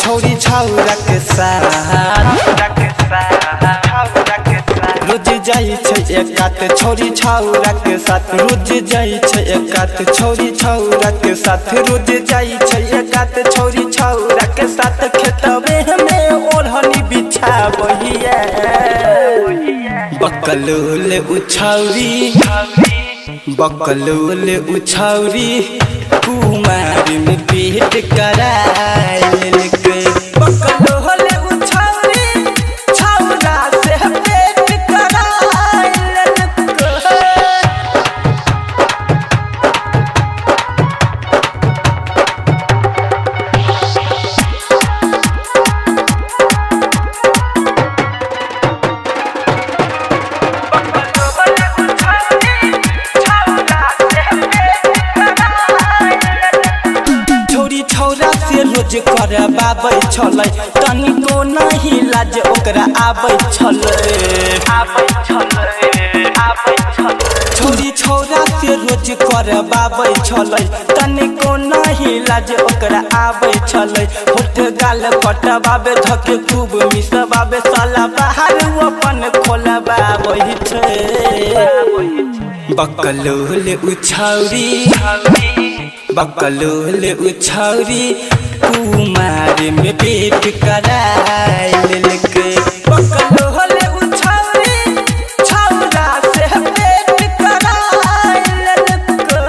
छोरी छौरा के साथ रोज जाई छै एकात छोरी छौरा के साथ रोज जाई छै एकात छोरी छौरा के साथ रोज जाई छै एकात छोरी छौरा के साथ खेतवे में ओढ़नी बिछाबहिया बकलोल उछौरी कुमार में पेट करायल के बकलोल उछौरी छौरा से पेट करायल के रोज करबाबै छलै तनिको नहीं लाज ओकरा आबै छलै छोरी छौरा से रोज करबाबै छलै तनिको नहीं लाज ओकरा आबै छलै होठ गाल कटबाबे धके खूब मिसबाबे साला बाहर अपन खोलबाबै छै बकलोल उछौरी कुमार में पेट करायल के बकलोल उछौरी छौरा से पेट करायल के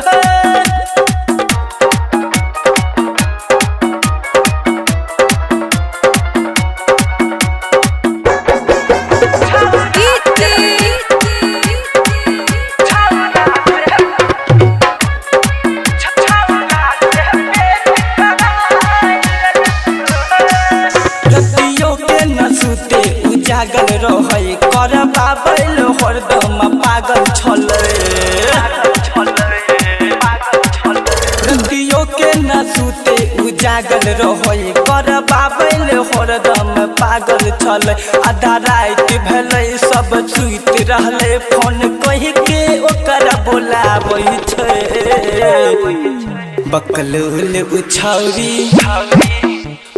जागल रहै करबाबै हरदम पागल छलै रतियो के न सुते उजागल रहै करबाबै हरदम पागल छलै आधा रात भेलै सब सुइत रहलै फोन कहि के ओकरा बोलाबै छै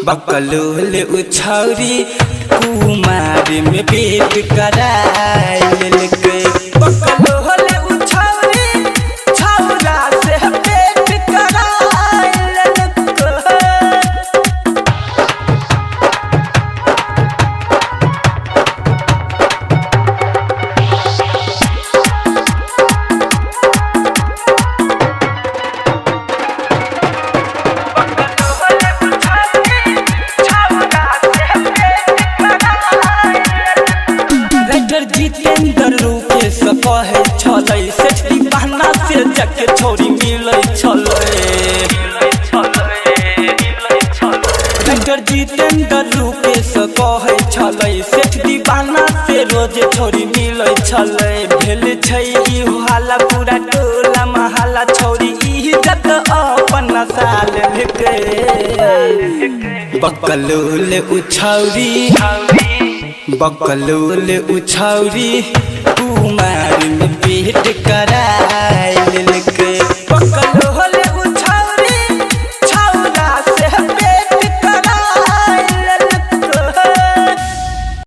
बकलोल उछौरी कुमार में पेट करायल के बकलोल उछौरी छौरा से पेट करायल के जितेंद्र रूपे से कहे छलै सेठ दीवाना से जाके छोरी मिलै छलै जितेंद्र रूपे से कहे छलै सेठ दीवाना से रोज छोरी मिलै छलै भेल छै ई हाला पूरा टोला महला छोरी इज्जत अपन साल के बकलोल उछौरी कुमार में पेट